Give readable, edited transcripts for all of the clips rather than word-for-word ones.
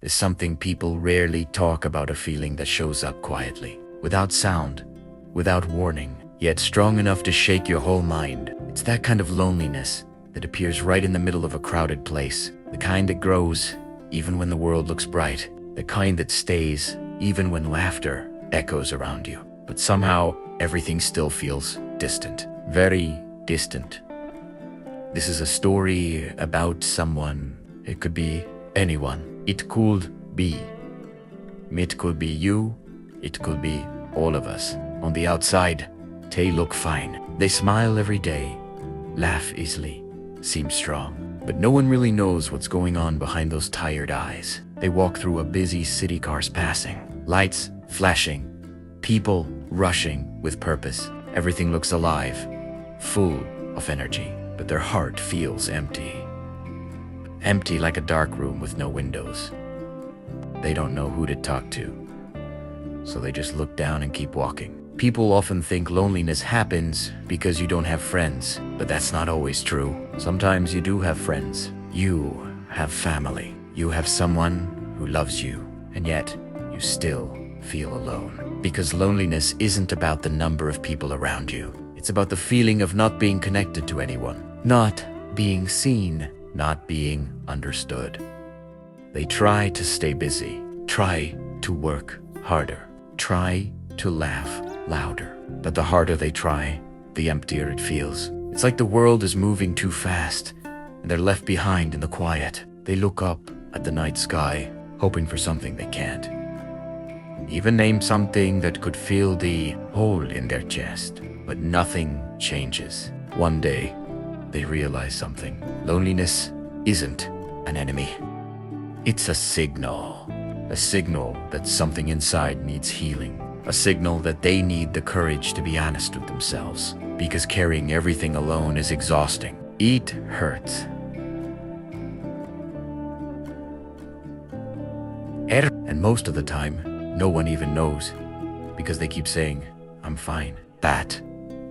is something people rarely talk about, a feeling that shows up quietly, without sound, without warning, yet strong enough to shake your whole mind. It's that kind of loneliness that appears right in the middle of a crowded place, the kind that grows even when the world looks bright, the kind that stays even when laughter echoes around you. But somehow, everything still feels distant, very distant. This is a story about someone. It could be anyone. It could be. It could be you. It could be all of us. On the outside, they look fine. They smile every day, laugh easily, seem strong. But no one really knows what's going on behind those tired eyes. They walk through a busy city, cars passing, lights flashing, people rushing with purpose. Everything looks alive, full of energy, but their heart feels empty. Empty like a dark room with no windows. They don't know who to talk to, so they just look down and keep walking. People often think loneliness happens because you don't have friends, but that's not always true. Sometimes you do have friends. You have family. You have someone who loves you, and yet you still feel alone. Because loneliness isn't about the number of people around you. It's about the feeling of not being connected to anyone, not being seen, not being understood. They try to stay busy, try to work harder, try to laugh louder. But the harder they try, the emptier it feels. It's like the world is moving too fast, and they're left behind in the quiet. They look up at the night sky, hoping for something they can't. Even name something that could fill the hole in their chest, but nothing changes. One day, they realize something. Loneliness isn't an enemy. It's a signal that something inside needs healing. A signal that they need the courage to be honest with themselves, because carrying everything alone is exhausting. It hurts. And most of the time, no one even knows, because they keep saying, I'm fine. That,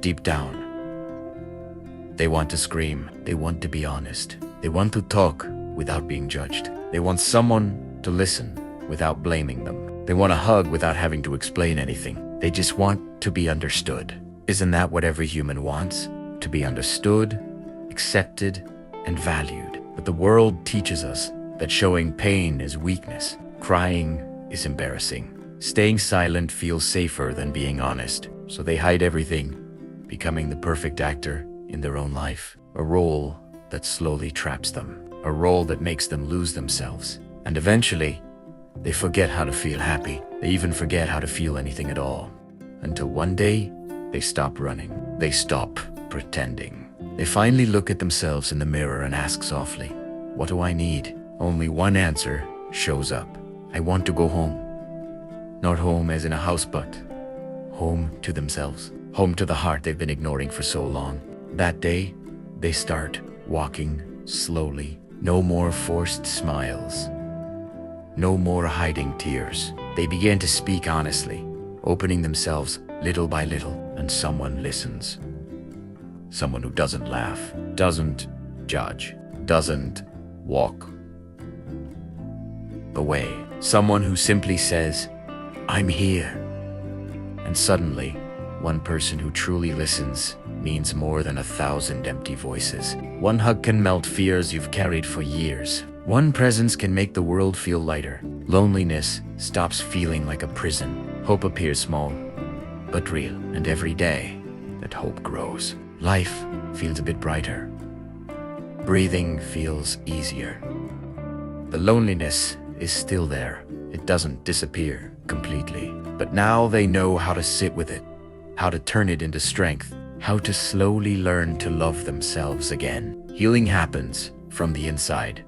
deep down, they want to scream. They want to be honest. They want to talk without being judged. They want someone to listen without blaming them. They want a hug without having to explain anything. They just want to be understood. Isn't that what every human wants? To be understood, accepted, and valued. But the world teaches us that showing pain is weakness. Crying is embarrassing. Staying silent feels safer than being honest. So they hide everything, becoming the perfect actor in their own life. A role that slowly traps them. A role that makes them lose themselves. And eventually, they forget how to feel happy. They even forget how to feel anything at all. Until one day, they stop running. They stop pretending. They finally look at themselves in the mirror and ask softly, what do I need? Only one answer shows up. I want to go home. Not home as in a house, but home to themselves. Home to the heart they've been ignoring for so long. That day, they start walking slowly. No more forced smiles. No more hiding tears. They begin to speak honestly, opening themselves little by little, and someone listens. Someone who doesn't laugh, doesn't judge, doesn't walk away. Someone who simply says, I'm here. And suddenly, one person who truly listens means more than 1,000 empty voices. One hug can melt fears you've carried for years. One presence can make the world feel lighter. Loneliness stops feeling like a prison. Hope appears small, but real. And every day that hope grows, life feels a bit brighter. Breathing feels easier. The loneliness is still there. It doesn't disappear completely. But now they know how to sit with it, how to turn it into strength, how to slowly learn to love themselves again. Healing happens from the inside.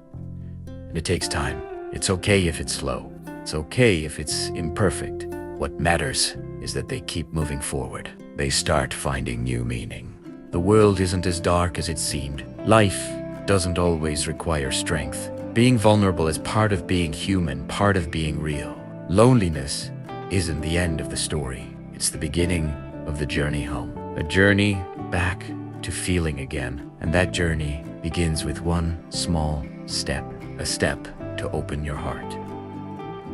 And it takes time. It's okay if it's slow. It's okay if it's imperfect. What matters is that they keep moving forward. They start finding new meaning. The world isn't as dark as it seemed. Life doesn't always require strength. Being vulnerable is part of being human, part of being real. Loneliness isn't the end of the story. It's the beginning of the journey home. A journey back to feeling again. And that journey begins with one small step. A step to open your heart.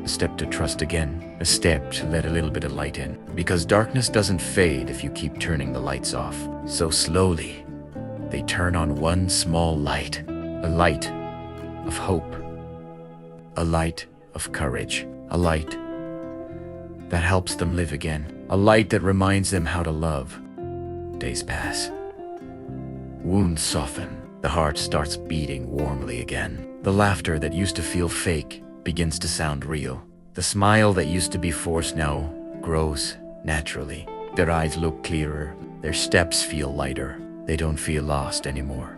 a step to trust again, a step to let a little bit of light in. Because darkness doesn't fade if you keep turning the lights off. So slowly, they turn on one small light, a light of hope, a light of courage, a light that helps them live again, a light that reminds them how to love. Days pass. Wounds soften. The heart starts beating warmly again. The laughter that used to feel fake begins to sound real. The smile that used to be forced now grows naturally. Their eyes look clearer. Their steps feel lighter. They don't feel lost anymore.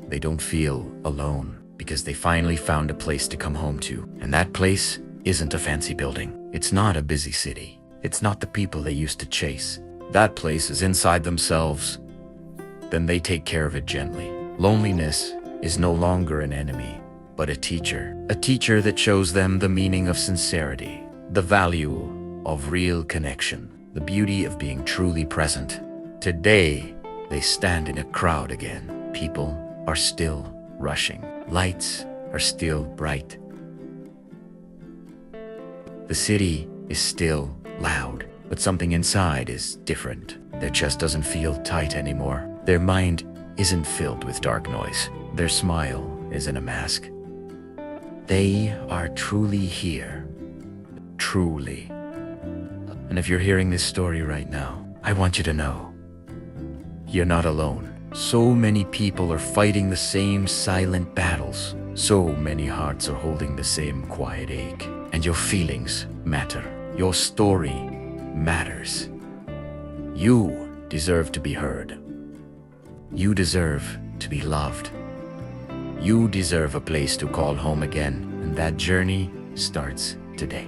They don't feel alone because they finally found a place to come home to. And that place isn't a fancy building. It's not a busy city. It's not the people they used to chase. That place is inside themselves. Then they take care of it gently. Loneliness is no longer an enemy, but a teacher that shows them the meaning of sincerity, the value of real connection, the beauty of being truly present. Today, they stand in a crowd again. People are still rushing. Lights are still bright. The city is still loud, but something inside is different. Their chest doesn't feel tight anymore. Their mind isn't filled with dark noise. Their smile isn't a mask. They are truly here. Truly. And if you're hearing this story right now, I want you to know, you're not alone. So many people are fighting the same silent battles. So many hearts are holding the same quiet ache. And your feelings matter. Your story matters. You deserve to be heard. You deserve to be loved. You deserve a place to call home again, and that journey starts today.